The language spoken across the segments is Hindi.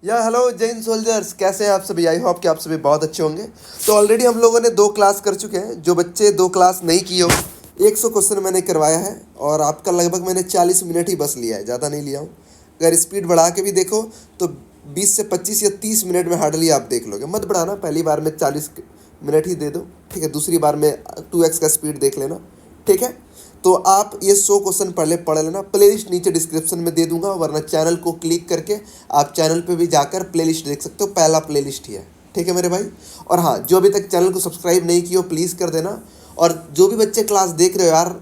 या हेलो जैन सोल्जर्स, कैसे हैं आप सभी। आई होप कि आप सभी बहुत अच्छे होंगे। तो ऑलरेडी हम लोगों ने 2 क्लास कर चुके हैं। जो बच्चे 2 क्लास नहीं किए हो, 100 क्वेश्चन मैंने करवाया है और आपका लगभग मैंने 40 मिनट ही बस लिया है, ज़्यादा नहीं लिया हूँ। अगर स्पीड बढ़ा के भी देखो तो 20 से 25 या 30 मिनट में हार्डली आप देख लोगे। मत बढ़ाना, पहली बार में 40 मिनट ही दे दो, ठीक है। दूसरी बार में 2x का स्पीड देख लेना, ठीक है। तो आप ये 100 क्वेश्चन पढ़ लेना। प्लेलिस्ट नीचे डिस्क्रिप्शन में दे दूंगा, वरना चैनल को क्लिक करके आप चैनल पे भी जाकर प्लेलिस्ट देख सकते हो। पहला प्लेलिस्ट ही है, ठीक है मेरे भाई। और हाँ, जो अभी तक चैनल को सब्सक्राइब नहीं किया हो प्लीज़ कर देना। और जो भी बच्चे क्लास देख रहे हो यार,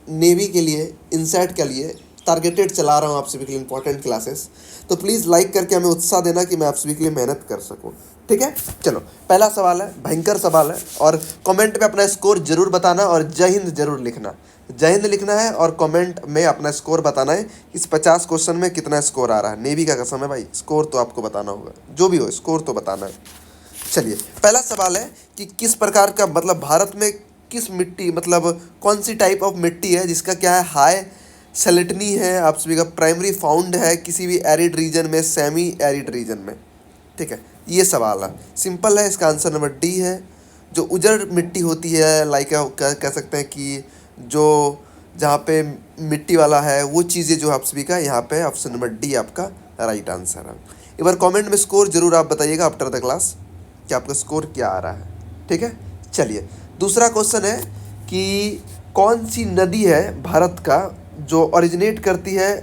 नेवी के लिए, इनसेट के लिए टारगेटेड चला रहा हूँ आप सभी के लिए इंपॉर्टेंट क्लासेस, तो प्लीज़ लाइक करके हमें उत्साह देना कि मैं आप सभी के लिए मेहनत कर सकूँ, ठीक है। चलो, पहला सवाल है, भयंकर सवाल है, और कमेंट में अपना स्कोर जरूर बताना और जय हिंद जरूर लिखना। जय हिंद लिखना है और कमेंट में अपना स्कोर बताना है। इस 50 क्वेश्चन में कितना स्कोर आ रहा है। नेवी का कसम है भाई, स्कोर तो आपको बताना होगा, जो भी हो स्कोर तो बताना है। चलिए, पहला सवाल है कि किस प्रकार का, मतलब भारत में किस मिट्टी, मतलब कौन सी टाइप ऑफ मिट्टी है जिसका क्या है, हाई सैलिनिटी है, आप सभी का प्राइमरी फाउंड है किसी भी एरिड रीजन में, सेमी एरिड रीजन में, ठीक है। ये सवाल है, सिंपल है। इसका आंसर नंबर डी है। जो उजड़ मिट्टी होती है, लाइक कह सकते हैं कि जो जहाँ पे मिट्टी वाला है वो चीज़ें जो आप सभी का यहाँ पे, ऑप्शन नंबर डी आपका राइट आंसर है। एक बार कमेंट में स्कोर जरूर आप बताइएगा आफ्टर द क्लास कि आपका स्कोर क्या आ रहा है, ठीक है। चलिए, दूसरा क्वेश्चन है कि कौन सी नदी है भारत का जो ओरिजिनेट करती है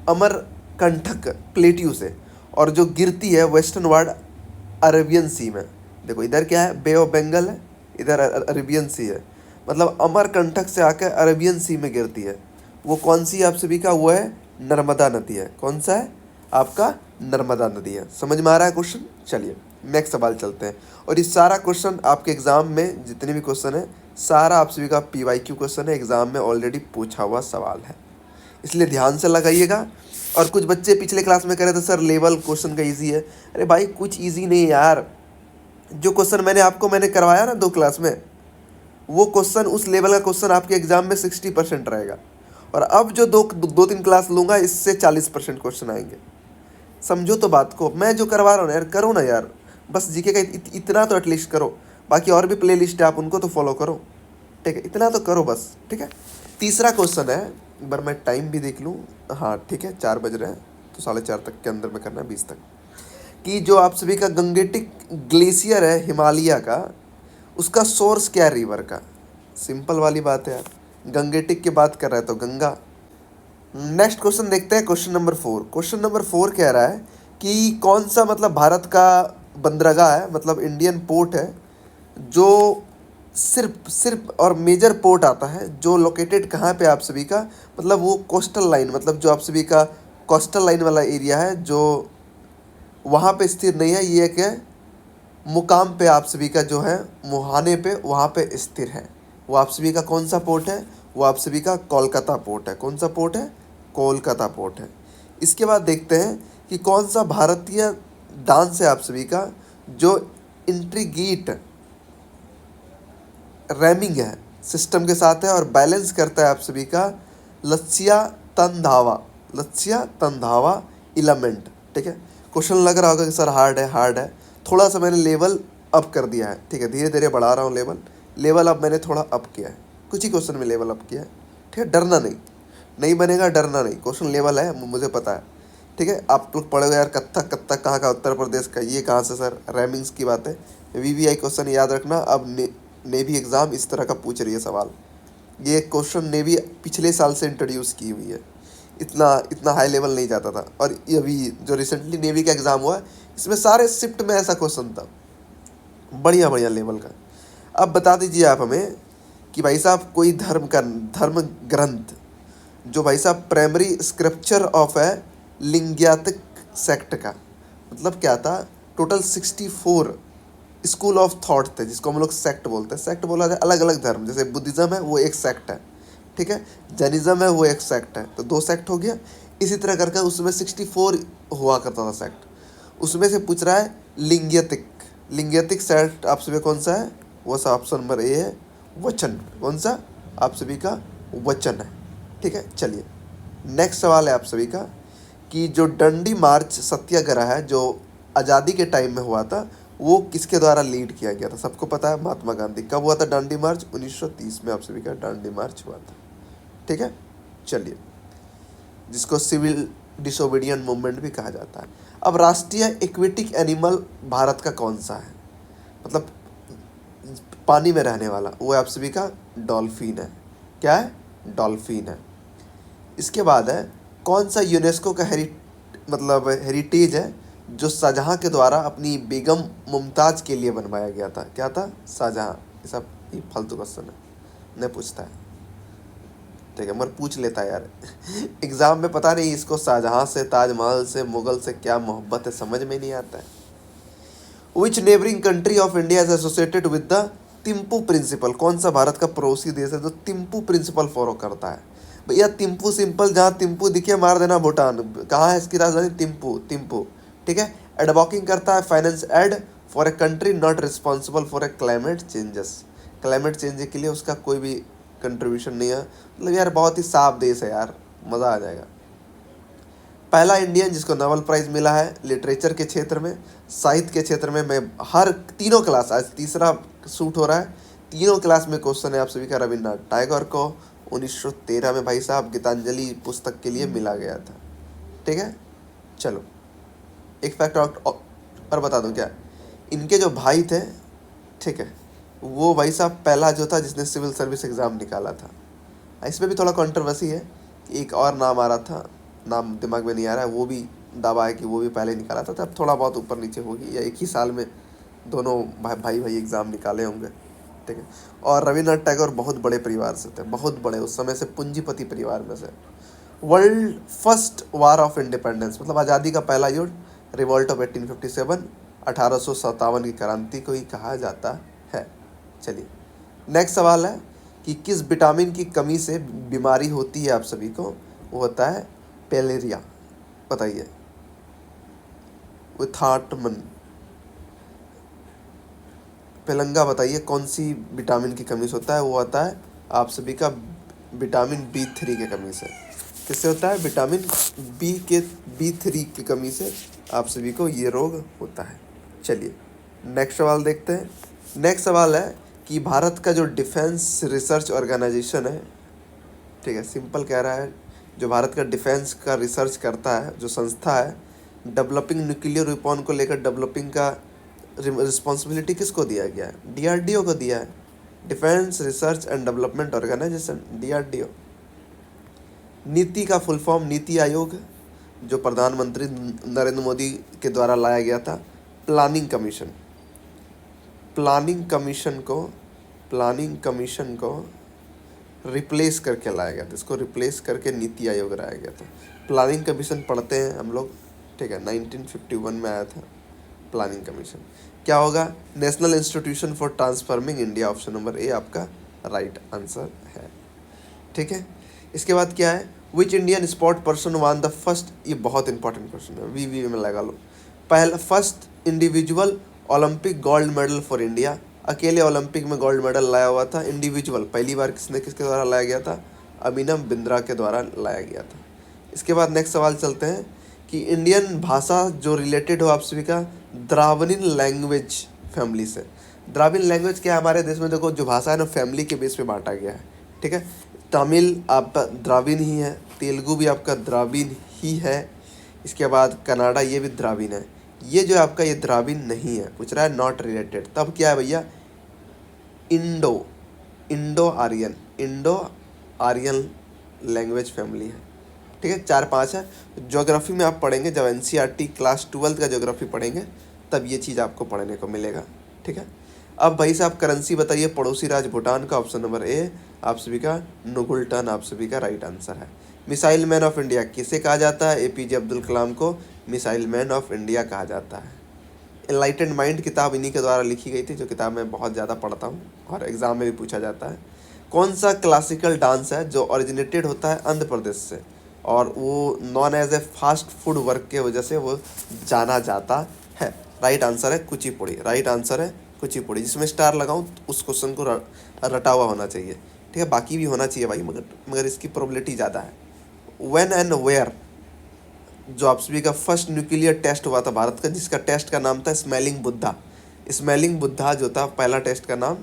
अमरकंटक प्लेट्यू से और जो गिरती है वेस्टर्न वर्ल्ड अरेबियन सी में। देखो इधर क्या है, बे ऑफ बंगाल है, इधर अरेबियन सी है, मतलब अमरकंटक से आकर अरेबियन सी में गिरती है। वो कौन सी आप सभी का, वो है नर्मदा नदी है। कौन सा है आपका, नर्मदा नदी है। समझ में आ रहा है क्वेश्चन। चलिए नेक्स्ट सवाल चलते हैं। और ये सारा क्वेश्चन आपके एग्जाम में जितने भी क्वेश्चन है, सारा आप सभी का PYQ क्वेश्चन है, एग्जाम में ऑलरेडी पूछा हुआ सवाल है, इसलिए ध्यान से लगाइएगा। और कुछ बच्चे पिछले क्लास में कह रहे थे सर लेवल क्वेश्चन का ईजी है। अरे भाई कुछ ईजी नहीं है यार। जो क्वेश्चन मैंने करवाया ना 2 क्लास में, वो क्वेश्चन, उस लेवल का क्वेश्चन आपके एग्जाम में 60% रहेगा। और अब जो 2-3 क्लास लूँगा, इससे 40% क्वेश्चन आएंगे। समझो तो बात को, मैं जो करवा रहा हूँ ना यार, करो ना यार। बस जीके का इतना तो एटलीस्ट करो। बाकी और भी प्ले लिस्ट है, आप उनको तो फॉलो करो, ठीक है। इतना तो करो बस, ठीक है। तीसरा क्वेश्चन है, एक बार मैं टाइम भी देख लूँ। हाँ ठीक है, 4 बज रहे हैं, तो 4:30 तक के अंदर में करना है, 20 तक। कि जो आप सभी का गंगेटिक ग्लेशियर है हिमालय का, उसका सोर्स क्या है रिवर का। सिंपल वाली बात है यार, गंगेटिक की बात कर रहा है तो गंगा। नेक्स्ट क्वेश्चन देखते हैं, क्वेश्चन नंबर 4। क्वेश्चन नंबर 4 कह रहा है कि कौन सा, मतलब भारत का बंदरगाह है, मतलब इंडियन पोर्ट है, जो सिर्फ और मेजर पोर्ट आता है, जो लोकेटेड कहाँ पे आप सभी का, मतलब वो कोस्टल लाइन, मतलब जो आप सभी का कोस्टल लाइन वाला एरिया है, जो वहाँ पे स्थिर नहीं है। ये एक है मुकाम पे आप सभी का जो है, मुहाने पे, वहाँ पे स्थिर है। वो आप सभी का कौन सा पोर्ट है, वो आप सभी का कोलकाता पोर्ट है। कौन सा पोर्ट है, कोलकाता पोर्ट है। इसके बाद देखते हैं कि कौन सा भारतीय डांस है आप सभी का जो इंट्रीगेट रैमिंग है सिस्टम के साथ है और बैलेंस करता है आप सभी का लत्सिया तंधावा, लत्सिया तंधावा इलेमेंट, ठीक है। क्वेश्चन लग रहा होगा कि सर हार्ड है। थोड़ा सा मैंने लेवल अप कर दिया है, ठीक है, धीरे धीरे बढ़ा रहा हूँ लेवल अब मैंने थोड़ा अप किया है, कुछ ही क्वेश्चन में लेवल अप किया है, ठीक है। डरना नहीं बनेगा, डरना नहीं, क्वेश्चन लेवल है, मुझे पता है, ठीक है। आप लोग पढ़ोगे यार, कथक कहाँ का, उत्तर प्रदेश का, ये कहाँ से सर, रैमिंग्स की बात है। VVI क्वेश्चन याद रखना। अब नेवी एग्ज़ाम इस तरह का पूछ रही है सवाल। ये क्वेश्चन नेवी पिछले साल से इंट्रोड्यूस की हुई है, इतना हाई लेवल नहीं जाता था। और ये अभी जो रिसेंटली नेवी का एग्ज़ाम हुआ, इसमें सारे शिफ्ट में ऐसा क्वेश्चन था, बढ़िया लेवल का। अब बता दीजिए आप हमें कि भाई साहब कोई धर्म ग्रंथ, जो भाई साहब प्राइमरी स्क्रिप्चर ऑफ है लिंग्यातिक सेक्ट का, मतलब क्या था, टोटल 64 स्कूल ऑफ थॉट थे, जिसको हम लोग सेक्ट बोलते हैं। सेक्ट बोला जाए अलग अलग धर्म, जैसे बुद्धिज़्म है वो एक सेक्ट है, ठीक है, जैनिज़्म है वो एक सेक्ट है, तो 2 सेक्ट हो गया। इसी तरह करके उसमें 64 हुआ करता था सेक्ट, उसमें से पूछ रहा है लिंग्यातिक सेक्ट आप सभी कौन सा है, वो सा ऑप्शन नंबर ए है, वचन। कौन सा, आप सभी का वचन है, ठीक है। चलिए नेक्स्ट सवाल है आप सभी का कि जो डंडी मार्च सत्याग्रह है जो आज़ादी के टाइम में हुआ था, वो किसके द्वारा लीड किया गया था? सबको पता है, महात्मा गांधी। कब हुआ था दांडी मार्च? 1930 में आप सभी का दांडी मार्च हुआ था। ठीक है, चलिए, जिसको सिविल डिसोबीडियंट मूवमेंट भी कहा जाता है। अब राष्ट्रीय एक्वेटिक एनिमल भारत का कौन सा है? मतलब पानी में रहने वाला, वो आप सभी का डॉल्फिन है। क्या है? डॉल्फिन है। इसके बाद है कौन सा यूनेस्को का हेरिटेज है जो शाहजहाँ के द्वारा अपनी बेगम मुमताज़ के लिए बनवाया गया था? क्या था? शाहजहाँ। ये सब फालतू क्वेश्चन है, नहीं पूछता है, ठीक है, मगर पूछ लेता है यार एग्जाम में। पता नहीं इसको शाहजहाँ से, ताजमहल से, मुगल से क्या मोहब्बत है, समझ में नहीं आता है। Which neighbouring country of India is associated with the Thimphu principle? कौन सा भारत का पड़ोसी देश है जो तिम्पू प्रिंसिपल फॉलो करता है? भैया तिम्पू सिंपल, जहाँ तिम्पू दिखे मार देना भूटान। कहाँ है इसकी राजधानी? तिम्पू। तिम्पू, ठीक है। एडवॉकिंग करता है finance aid for a country not responsible for a climate changes. Climate change के लिए उसका कोई भी कंट्रीब्यूशन नहीं है। मतलब यार बहुत ही साफ देश है यार, मज़ा आ जाएगा। पहला इंडियन जिसको नोबेल प्राइज़ मिला है लिटरेचर के क्षेत्र में, साहित्य के क्षेत्र में। मैं हर तीनों क्लास, आज तीसरा शूट हो रहा है, तीनों क्लास में क्वेश्चन है आप सभी का। रविन्द्रनाथ टैगोर को 1913 में भाई साहब गीतांजलि पुस्तक के लिए मिला गया था। ठीक है, चलो एक फैक्ट और बता दूं क्या, इनके जो भाई थे, ठीक है, वो भाई साहब पहला जो था जिसने सिविल सर्विस एग्ज़ाम निकाला था। इसमें भी थोड़ा कंट्रोवर्सी है कि एक और नाम आ रहा था, नाम दिमाग में नहीं आ रहा है, वो भी दावा है कि वो भी पहले निकाला था। तब थोड़ा बहुत ऊपर नीचे होगी, या एक ही साल में दोनों भाई एग्ज़ाम निकाले होंगे। ठीक है, और रविन्द्रनाथ टैगोर बहुत बड़े परिवार से थे, बहुत बड़े, उस समय से पूंजीपति परिवार में से। World first war of independence, मतलब आज़ादी का पहला युद्ध, रिवॉल्ट ऑफ 1857, 1857 की क्रांति को ही कहा जाता है। चलिए नेक्स्ट सवाल है कि किस विटामिन की कमी से बीमारी होती है आप सभी को? वो होता है पेलेरिया। बताइए। विथाटमन, पेलंगा, बताइए कौन सी विटामिन की कमी से होता है? वो होता है आप सभी का विटामिन B3 की कमी से। किससे होता है? विटामिन B3 की कमी से आप सभी को ये रोग होता है। चलिए नेक्स्ट सवाल देखते हैं। नेक्स्ट सवाल है कि भारत का जो डिफेंस रिसर्च ऑर्गेनाइजेशन है, ठीक है, सिंपल कह रहा है, जो भारत का डिफेंस का रिसर्च करता है जो संस्था है, डेवलपिंग न्यूक्लियर वेपन को लेकर डेवलपिंग का रिस्पॉन्सिबिलिटी किसको दिया गया है? DRDO को दिया है, defence research and development organisation, DRDO। नीति का फुल फॉर्म नीति आयोग, जो प्रधानमंत्री नरेंद्र मोदी के द्वारा लाया गया था। प्लानिंग कमीशन, प्लानिंग कमीशन को रिप्लेस करके लाया गया था, इसको रिप्लेस करके नीति आयोग लाया गया था। प्लानिंग कमीशन पढ़ते हैं हम लोग, ठीक है, 1951 में आया था प्लानिंग कमीशन। क्या होगा? National institution for transforming India, option number A आपका राइट आंसर है। ठीक है, इसके बाद क्या है? Which Indian sport person won the first, ये बहुत इंपॉर्टेंट क्वेश्चन है, वी में लगा लो। पहला first individual Olympic gold medal for India, अकेले ओलंपिक में गोल्ड मेडल लाया हुआ था इंडिविजुअल, पहली बार किसके द्वारा लाया गया था? अभिनव बिंद्रा के द्वारा लाया गया था। इसके बाद नेक्स्ट सवाल चलते हैं कि इंडियन भाषा जो रिलेटेड हो आप सभी का द्राविड़ीन लैंग्वेज फैमिली से। द्राविड़ लैंग्वेज क्या है? हमारे देश में देखो जो भाषा है ना, फैमिली के बेस पे बांटा गया है। ठीक है, तमिल आपका द्राविड़ ही है, तेलुगु भी आपका द्राविड़ ही है, इसके बाद कन्नड़ा ये भी द्राविड़ है। ये जो आपका ये द्राविड़ नहीं है, पूछ रहा है नॉट रिलेटेड, तब क्या है भैया? इंडो आर्यन लैंग्वेज फैमिली है। ठीक है, 4-5 है। ज्योग्राफी में आप पढ़ेंगे, जब NCERT क्लास 12 का ज्योग्राफी पढ़ेंगे तब ये चीज़ आपको पढ़ने को मिलेगा। ठीक है, अब भाई साहब करेंसी बताइए पड़ोसी राज्य भूटान का, ऑप्शन नंबर ए आप सभी का नुगुल्टन आप सभी का राइट आंसर है। मिसाइल मैन ऑफ इंडिया किसे कहा जाता है? APJ अब्दुल कलाम को मिसाइल मैन ऑफ इंडिया कहा जाता है। एनलाइटेंड माइंड किताब इन्हीं के द्वारा लिखी गई थी, जो किताब मैं बहुत ज़्यादा पढ़ता हूँ और एग्ज़ाम में भी पूछा जाता है। कौन सा क्लासिकल डांस है जो ओरिजिनेटेड होता है आंध्र प्रदेश से, और वो known as a fast food work के वजह से वो जाना जाता है? राइट आंसर है कुचिपुड़ी, राइट आंसर है कुचिपुड़ी। जिसमें स्टार लगाऊं उस क्वेश्चन को रटा हुआ होना चाहिए। ठीक है, बाकी भी होना चाहिए भाई, मगर इसकी प्रोबेबिलिटी ज़्यादा है। व्हेन एंड वेयर जो आप सभी का फर्स्ट न्यूक्लियर टेस्ट हुआ था भारत का, जिसका टेस्ट का नाम था स्मेलिंग बुद्धा। स्मेलिंग बुद्धा जो था पहला टेस्ट का नाम,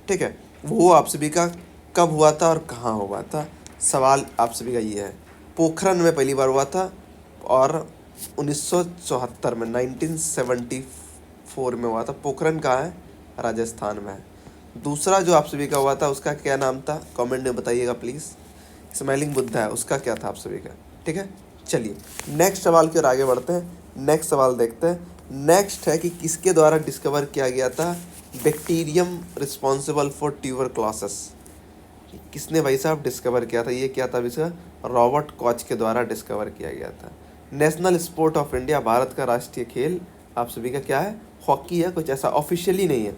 ठीक है, वो आप सभी का कब हुआ था और कहाँ हुआ था? सवाल आप सभी का ये है। पोखरन में पहली बार हुआ था और 1974 में, 1974 में हुआ था। पोखरन कहाँ है? राजस्थान में है। दूसरा जो आप सभी का हुआ था उसका क्या नाम था? कमेंट में बताइएगा प्लीज़। स्मेलिंग बुद्धा है, उसका क्या था आप सभी का? ठीक है, चलिए नेक्स्ट सवाल की ओर आगे बढ़ते हैं। नेक्स्ट सवाल देखते हैं। नेक्स्ट है कि किसके द्वारा डिस्कवर किया गया था बैक्टीरियम रिस्पॉन्सिबल फॉर ट्यूबरक्लोसिस? किसने भाई साहब डिस्कवर किया था? ये क्या था इसका? रॉबर्ट कॉच के द्वारा डिस्कवर किया गया था। National sport of India, Bharat का राष्ट्रीय खेल आप सभी का क्या है? हॉकी है। कुछ ऐसा ऑफिशियली नहीं है,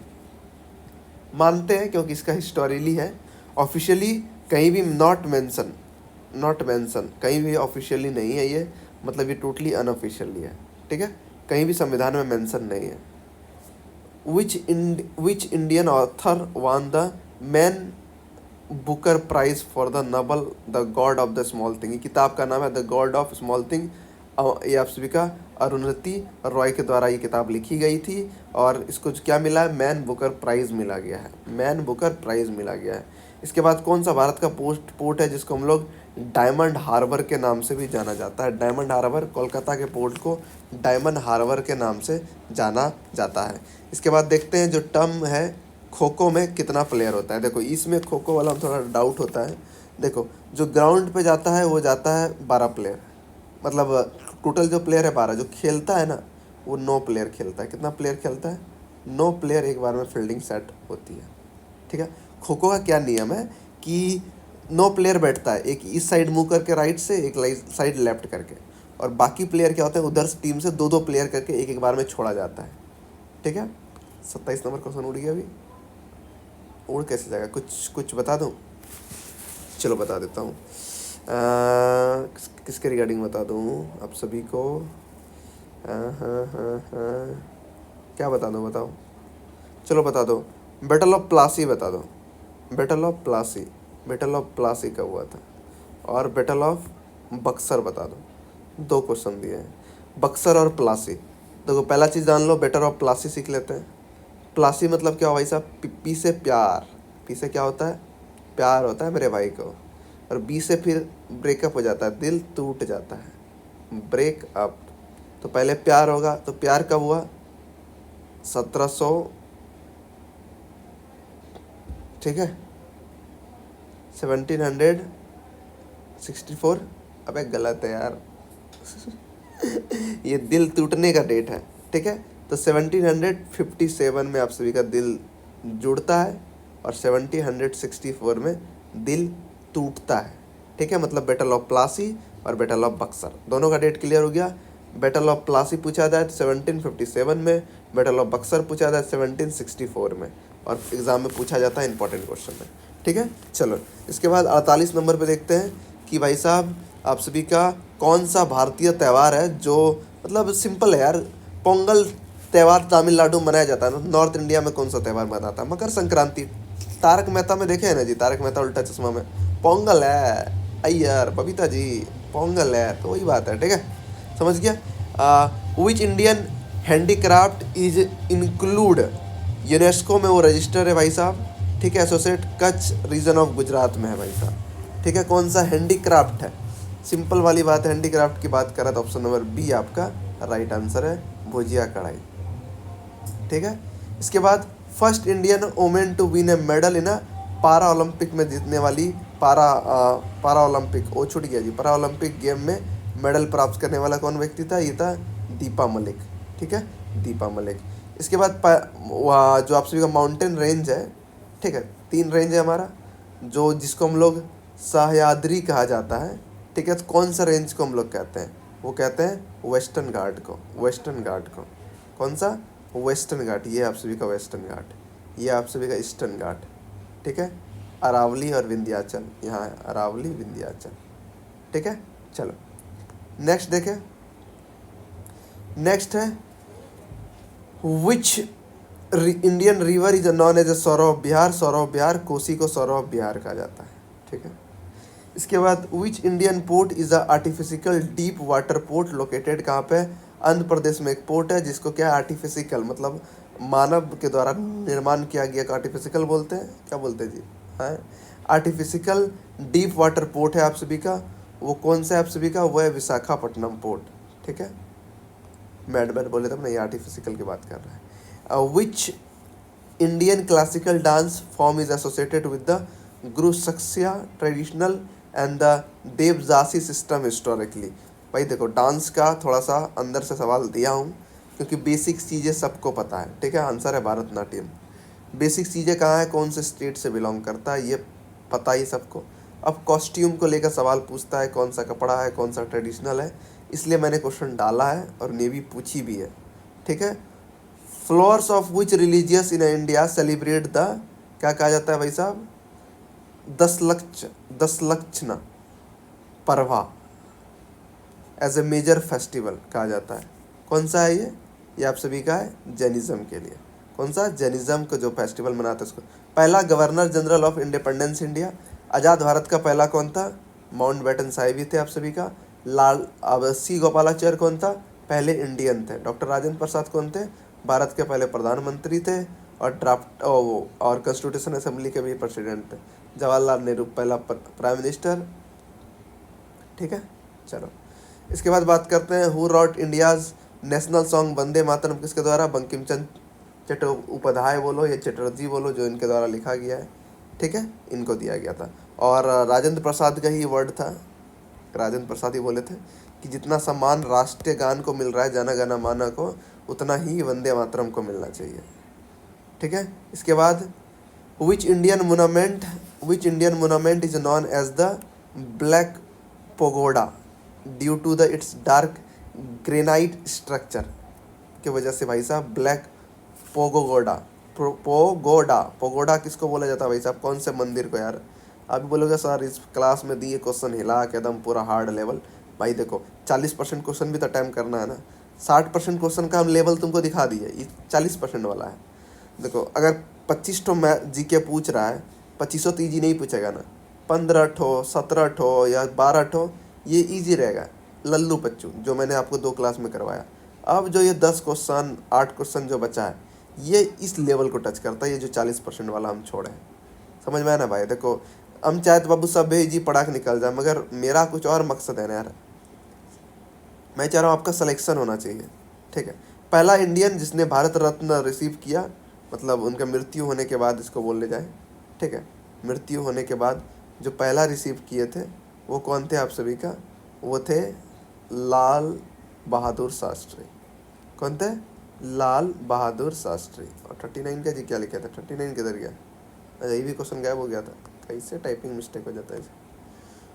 मानते हैं क्योंकि इसका हिस्टोरियली है। ऑफिशियली कहीं भी नॉट मेंशन कहीं भी ऑफिशियली नहीं है ये, मतलब ये टोटली अनऑफिशियली है। ठीक है, कहीं भी संविधान में मेंशन नहीं है। Which Indian author won the Man Booker prize for the novel the god of the small thing? किताब का नाम है the god of small thing. ये आप सभी का अरुंधति रॉय के द्वारा ये किताब लिखी गई थी और इसको क्या मिला है? मैन बुकर प्राइज़ मिला गया है। मैन बुकर प्राइज़ मिला गया है। इसके बाद कौन सा भारत का पोर्ट है जिसको हम लोग डायमंड हार्बर के नाम से भी जाना जाता है? डायमंड हार्बर, कोलकाता के पोर्ट को डायमंड हार्बर के नाम से जाना जाता है। इसके बाद देखते हैं जो टर्म है खो खो में कितना प्लेयर होता है। देखो इसमें खो खो वाला थोड़ा डाउट होता है। देखो जो ग्राउंड पे जाता है वो जाता है 12 प्लेयर, मतलब टोटल जो प्लेयर है 12, जो खेलता है ना वो 9 प्लेयर खेलता है। कितना प्लेयर खेलता है? 9 प्लेयर एक बार में फील्डिंग सेट होती है। ठीक है, खो खो का क्या नियम है कि 9 प्लेयर बैठता है, एक इस साइड मुँह करके राइट से, एक साइड लेफ्ट करके, और बाकी प्लेयर क्या होते हैं उधर से टीम से 2-2 प्लेयर करके एक एक बार में छोड़ा जाता है। ठीक है, 27 नंबर क्वेश्चन उड़ गया। अभी उड़ कैसे जाएगा? कुछ बता दूँ? चलो बता देता हूँ। किसके रिगार्डिंग बता दूँ आप सभी को? क्या बता दूँ? बताओ, चलो बता दो। बैटल ऑफ प्लासी बता दो। बैटल ऑफ प्लासी कब हुआ था? और बैटल ऑफ बक्सर बता दो। 2 क्वेश्चन दिए हैं, बक्सर और प्लासी। देखो पहला चीज़ जान लो, बैटल ऑफ प्लासी सीख लेते हैं। प्लासी मतलब क्या हो भाई साहब? पी से प्यार, पी से क्या होता है? प्यार होता है मेरे भाई को, और बी से फिर ब्रेकअप हो जाता है, दिल टूट जाता है, ब्रेक अप। तो पहले प्यार होगा, तो प्यार कब हुआ? 1700, ठीक है, 1764। अबे गलत है यार ये दिल टूटने का डेट है। ठीक है, तो 1757 में आप सभी का दिल जुड़ता है और 1764 में दिल टूटता है। ठीक है, मतलब बैटल ऑफ प्लासी और बैटल ऑफ बक्सर, दोनों का डेट क्लियर हो गया। बैटल ऑफ प्लासी पूछा जाए 1757 में, बैटल ऑफ बक्सर पूछा जाए 1764 में, और एग्ज़ाम में पूछा जाता है इंपॉर्टेंट क्वेश्चन में। ठीक है, चलो इसके बाद 48 नंबर पे देखते हैं कि भाई साहब आप सभी का कौन सा भारतीय त्यौहार है जो, मतलब सिंपल है यार, पोंगल त्यौहार तमिलनाडु मनाया जाता है ना। नॉर्थ इंडिया में कौन सा त्यौहार मनाता है? मकर संक्रांति। तारक मेहता में देखे है ना जी, तारक मेहता उल्टा चश्मा में पोंगल है। अय्यर बबीता जी पोंगल है, तो वही बात है। ठीक है, समझ गया। Which Indian handicraft is include UNESCO में वो रजिस्टर है भाई साहब। ठीक है, associate Kutch region of Gujarat में है भाई साहब। ठीक है, कौन सा हैंडीक्राफ्ट है? सिंपल वाली बात है, हैंडीक्राफ्ट की बात करा तो ऑप्शन नंबर बी आपका राइट आंसर है, भुजिया कढ़ाई। ठीक है, इसके बाद first Indian women to win a medal in para olympic में जीतने वाली, पारा ओलंपिक, वो छूट गया जी, पारा ओलंपिक गेम में मेडल प्राप्त करने वाला कौन व्यक्ति था? ये था दीपा मलिक। ठीक है, दीपा मलिक। इसके बाद जो आप सभी का माउंटेन रेंज है, ठीक है, 3 रेंज है हमारा, जो जिसको हम लोग सह्याद्री कहा जाता है। ठीक है, तो कौन सा रेंज को हम लोग कहते हैं? वो कहते हैं वेस्टर्न घाट को। वेस्टर्न घाट को कौन सा? वेस्टर्न घाट। ये आप सभी का वेस्टर्न घाट, ये आप सभी का ईस्टर्न घाट। ठीक है, अरावली और विंध्याचल, यहाँ है अरावली विंध्याचल। ठीक है, चलो नेक्स्ट देखें। नेक्स्ट है which Indian river is known as a sorrow Bihar. Sorrow Bihar, Kosi को सौरव बिहार कहा जाता है। ठीक है, इसके बाद which Indian port is a artificial deep water port located कहाँ पे? आंध्र प्रदेश में एक पोर्ट है जिसको क्या आर्टिफिशियल मतलब मानव के द्वारा निर्माण किया गया, आर्टिफिशियल बोलते हैं, क्या बोलते हैं जी, हाँ आर्टिफिशियल डीप वाटर पोर्ट है आप सभी का। वो कौन सा है आप सभी का? वो है विशाखापट्टनम पोर्ट, ठीक है। मैड बोले तब नहीं, आर्टिफिशियल की बात कर रहा है। Which Indian classical dance form is associated with the guru सक्सिया traditional and the devadasi system historically. भाई देखो डांस का थोड़ा सा अंदर से सवाल दिया हूँ क्योंकि बेसिक चीज़ें सबको पता है, ठीक है। आंसर है भरतनाट्यम। बेसिक चीज़ें कहाँ है, कौन से स्टेट से बिलोंग करता है, ये पता ही सबको। अब कॉस्ट्यूम को लेकर सवाल पूछता है, कौन सा कपड़ा है, कौन सा ट्रेडिशनल है, इसलिए मैंने क्वेश्चन डाला है और नेवी पूछी भी है, ठीक है। Floors of which religious in India celebrate the, क्या कहा जाता है भाई साहब, दस लक्षण परवा एज ए मेजर फेस्टिवल कहा जाता है। कौन सा है ये आप सभी का है जैनिज्म के लिए। कौन सा? जैनिज्म को जो फेस्टिवल मनाते हैं उसको। पहला governor general of independence India, आज़ाद भारत का पहला कौन था? माउंट बैटन साहिब ही थे आप सभी का। लाल सी गोपालाचार्य कौन था? पहले इंडियन थे। डॉक्टर राजेंद्र प्रसाद कौन थे? भारत के पहले प्रधानमंत्री थे और ड्राफ्ट और कॉन्स्टिट्यूशन असेंबली के भी प्रेसिडेंट थे। जवाहरलाल नेहरू पहला प्राइम मिनिस्टर, ठीक है। चलो इसके बाद बात करते हैं who wrote India's national song Vande Mataram किसके द्वारा? बंकिम चंद्र चट्टोपाध्याय बोलो या चटर्जी बोलो, जो इनके द्वारा लिखा गया है, ठीक है, इनको दिया गया था। और राजेंद्र प्रसाद का ही वर्ड था, राजेंद्र प्रसाद ही बोले थे कि जितना सम्मान राष्ट्रीय गान को मिल रहा है जन गण मन को, उतना ही वंदे मातरम को मिलना चाहिए, ठीक है। इसके बाद which Indian monument is known as the black pagoda due to the its dark granite structure की वजह से भाई साहब ब्लैक पोगोडा किसको बोला जाता है भाई साहब? कौन से मंदिर को यार? आप भी बोलोगे सर इस क्लास में दिए क्वेश्चन हिला के एकदम पूरा हार्ड लेवल। भाई देखो 40% क्वेश्चन भी तो अटैम्प्ट करना है ना, 60% क्वेश्चन का हम लेवल तुमको दिखा दिए, ये 40% वाला है। देखो अगर 25 ठो जीके पूछ रहा है, 25 तो ईजी नहीं पूछेगा ना, 15 ठो 17 ठो या 12 ठो ये ईजी रहेगा, लल्लू पच्चू जो मैंने आपको 2 क्लास में करवाया। अब जो ये 10 क्वेश्चन 8 क्वेश्चन जो बचा है ये इस लेवल को टच करता है, ये जो 40% वाला हम छोड़े हैं। समझ में आया ना भाई? देखो हम चाहे तो बाबू सब जी पढ़ा के निकल जाए, मगर मेरा कुछ और मकसद है ना यार, मैं चाह रहा हूँ आपका सिलेक्शन होना चाहिए, ठीक है। पहला इंडियन जिसने भारत रत्न रिसीव किया, मतलब उनका मृत्यु होने के बाद इसको बोल ले जाए, ठीक है, मृत्यु होने के बाद जो पहला रिसीव किए थे वो कौन थे आप सभी का? वो थे लाल बहादुर शास्त्री। कौन थे? लाल बहादुर शास्त्री। और 39 का जी क्या लिखा था? 39 किधर गया? अच्छा ये भी क्वेश्चन गायब हो गया था, कैसे टाइपिंग मिस्टेक हो जाता है।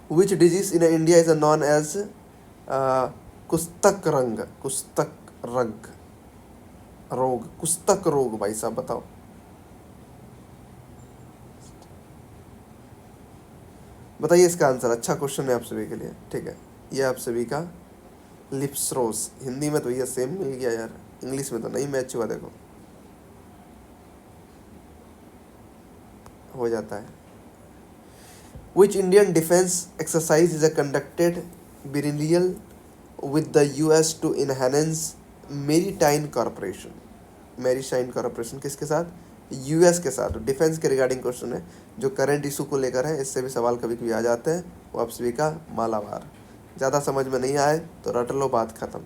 Which disease in India is known as कुस्तक रोग भाई साहब बताओ। बताइए इसका आंसर। अच्छा क्वेश्चन है आप सभी के लिए, ठीक है। ये आप सभी का लिप्सरोस, हिंदी में तो ये सेम मिल गया यार, इंग्लिश में तो नहीं मैच हुआ, देखो हो जाता है। Which Indian defence exercise is conducted biennially with the US to enhance maritime cooperation. Maritime cooperation किसके साथ? यूएस के साथ। डिफेंस के रिगार्डिंग क्वेश्चन है जो करंट इशू को लेकर है, इससे भी सवाल कभी कभी आ जाते हैं, वो आप सभी का मालामार। ज़्यादा समझ में नहीं आए तो रट लो, बात ख़त्म।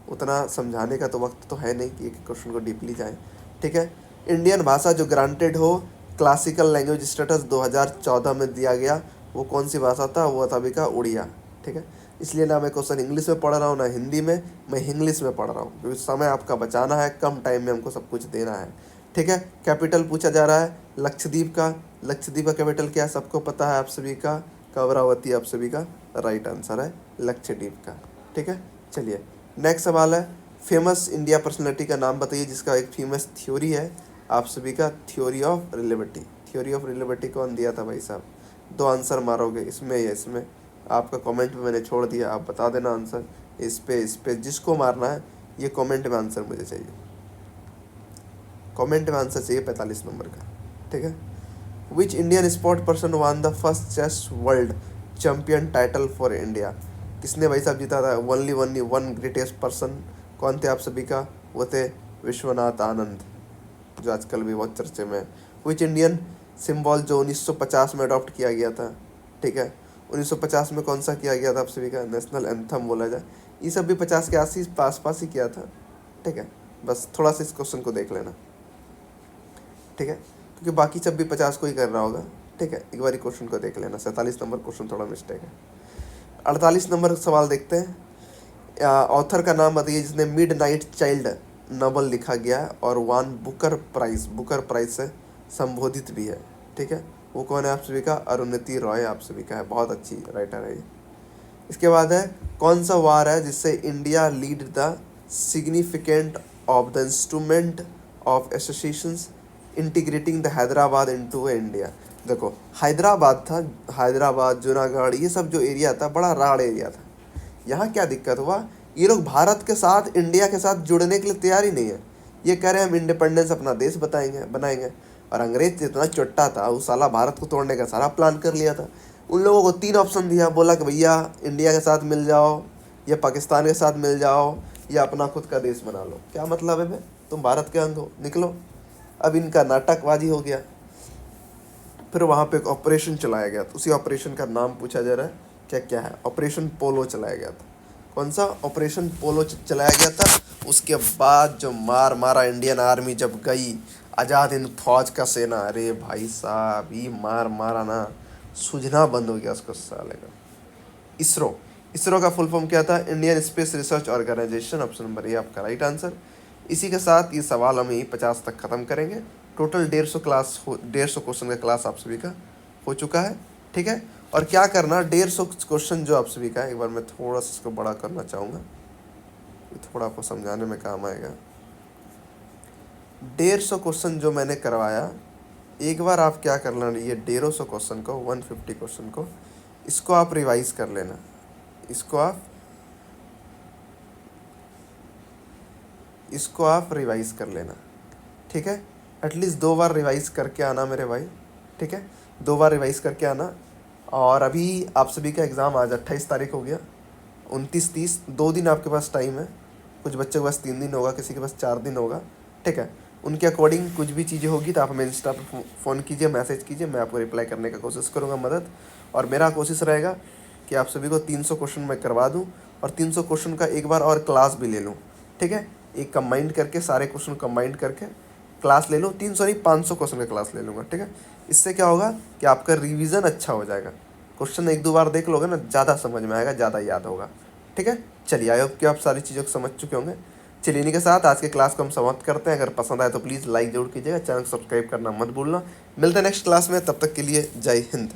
उतना समझाने का तो वक्त तो है नहीं कि एक क्वेश्चन को डीपली जाए, ठीक है। इंडियन भाषा जो ग्रांटेड हो क्लासिकल लैंग्वेज स्टेटस 2014 में दिया गया, वो कौन सी भाषा था? वो था भी का उड़िया, ठीक है। इसलिए ना मैं क्वेश्चन इंग्लिश में पढ़ रहा हूँ ना हिंदी में, मैं इंग्लिश में पढ़ रहा हूँ क्योंकि समय आपका बचाना है, कम टाइम में हमको सब कुछ देना है, ठीक है। कैपिटल पूछा जा रहा है लक्षद्वीप का। लक्षद्वीप का कैपिटल क्या है? सबको पता है आप सभी का, कवरावती आप सभी का राइट आंसर है लक्षद्वीप का, ठीक है। चलिए नेक्स्ट सवाल है फेमस इंडिया पर्सनैलिटी का नाम बताइए जिसका एक फेमस थ्योरी है आप सभी का, theory of relativity. Theory of relativity कौन दिया था भाई साहब? 2 आंसर मारोगे, इसमें या इसमें। आपका कमेंट में मैंने छोड़ दिया, आप बता देना आंसर। इस पे जिसको मारना है ये कमेंट में आंसर मुझे चाहिए, कमेंट में आंसर चाहिए 45 नंबर का, ठीक है। Which Indian sport person won the first chess world champion title for India. किसने भाई साहब जीता था? Only one greatest person. कौन थे आप सभी का? वो थे विश्वनाथ आनंद, जो आजकल भी बहुत चर्चे में है। विच इंडियन सिंबल जो 1950 में अडॉप्ट किया गया था, ठीक है, 1950 में कौन सा किया गया था आप सभी का? नेशनल एंथम बोला जाए। ये सब भी 50 के आस पास ही किया था, ठीक है। बस थोड़ा सा इस क्वेश्चन को देख लेना, ठीक है, क्योंकि बाकी सब भी 50 को ही कर रहा होगा, ठीक है। एक बार क्वेश्चन को देख लेना। 47 नंबर क्वेश्चन थोड़ा मिस्टेक है। 48 नंबर सवाल देखते हैं। ऑथर का नाम बताइए जिसने मिड नाइट चाइल्ड नॉवल लिखा गया है और वन बुकर प्राइज से संबोधित भी है, ठीक है। वो कौन है आप सभी का? अरुंधति रॉय आप सभी का है। बहुत अच्छी राइटर है ये। इसके बाद है कौन सा वार है जिससे India lead the significant of the instrument of associations integrating the Hyderabad into India. देखो हैदराबाद था, हैदराबाद जूनागढ़ ये सब जो एरिया था बड़ा राड़ एरिया था। यहाँ क्या दिक्कत हुआ? ये लोग भारत के साथ इंडिया के साथ जुड़ने के लिए तैयार ही नहीं है। ये कह रहे हैं हम इंडिपेंडेंस अपना देश बनाएंगे। और अंग्रेज जितना चुट्टा था उस साला भारत को तोड़ने का सारा प्लान कर लिया था। उन लोगों को 3 ऑप्शन दिया, बोला कि भैया इंडिया के साथ मिल जाओ, या पाकिस्तान के साथ मिल जाओ, या अपना खुद का देश बना लो। क्या मतलब है बे? तुम भारत के अंग हो, निकलो। अब इनका नाटकबाजी हो गया। फिर वहाँ पे एक ऑपरेशन चलाया गया था। उसी ऑपरेशन का नाम पूछा जा रहा है, क्या है? ऑपरेशन पोलो चलाया गया था। कौन सा ऑपरेशन पोलो चलाया गया था? उसके बाद जो मारा इंडियन आर्मी जब गई, आज़ाद हिंद फौज का सेना, अरे भाई साहब ये मारा ना, सूझना बंद हो गया उसको साले का। इसरो का फुल फॉर्म क्या था? Indian space research organisation. Option number A आपका राइट आंसर। इसी के साथ ये सवाल हम यही 50 तक ख़त्म करेंगे। टोटल 150 क्वेश्चन का क्लास आप सभी का हो चुका है, ठीक है। और क्या करना, 150 क्वेश्चन जो आप सभी का है, एक बार मैं थोड़ा सा इसको बड़ा करना चाहूँगा, थोड़ा आपको समझाने में काम आएगा। 150 क्वेश्चन जो मैंने करवाया, एक बार आप क्या करना, ये 150 क्वेश्चन को, 150 क्वेश्चन को, इसको आप रिवाइज कर लेना। इसको आप रिवाइज कर लेना, ठीक है। एटलीस्ट 2 बार रिवाइज करके आना मेरे भाई, ठीक है। 2 बार रिवाइज करके आना। और अभी आप सभी का एग्ज़ाम आज 28 तारीख हो गया, 29, 30 2 दिन आपके पास टाइम है। कुछ बच्चों के पास 3 दिन होगा, किसी के पास 4 दिन होगा, ठीक है। उनके अकॉर्डिंग कुछ भी चीज़ें होगी तो आप हमें इंस्टा पर फ़ोन कीजिए, मैसेज कीजिए, मैं आपको रिप्लाई करने का कोशिश करूँगा मदद। और मेरा कोशिश रहेगा कि आप सभी को 300 क्वेश्चन मैं करवा दूँ और 300 क्वेश्चन का एक बार और क्लास भी ले लूँ, ठीक है। एक कंबाइंड करके सारे क्वेश्चन कंबाइंड करके क्लास ले लूँ। 300 नहीं 500 क्वेश्चन का क्लास ले लूँगा, ठीक है। इससे क्या होगा कि आपका रिवीजन अच्छा हो जाएगा। क्वेश्चन 1-2 बार देख लोगे ना, ज़्यादा समझ में आएगा, ज़्यादा याद होगा, ठीक है। चलिए, आई होप कि आप सारी चीज़ों को समझ चुके होंगे। चलिए इन्हीं के साथ आज के क्लास को हम समाप्त करते हैं। अगर पसंद आए तो प्लीज़ लाइक जरूर कीजिएगा, चैनल को सब्सक्राइब करना मत भूलना। मिलते हैं नेक्स्ट क्लास में, तब तक के लिए जय हिंद।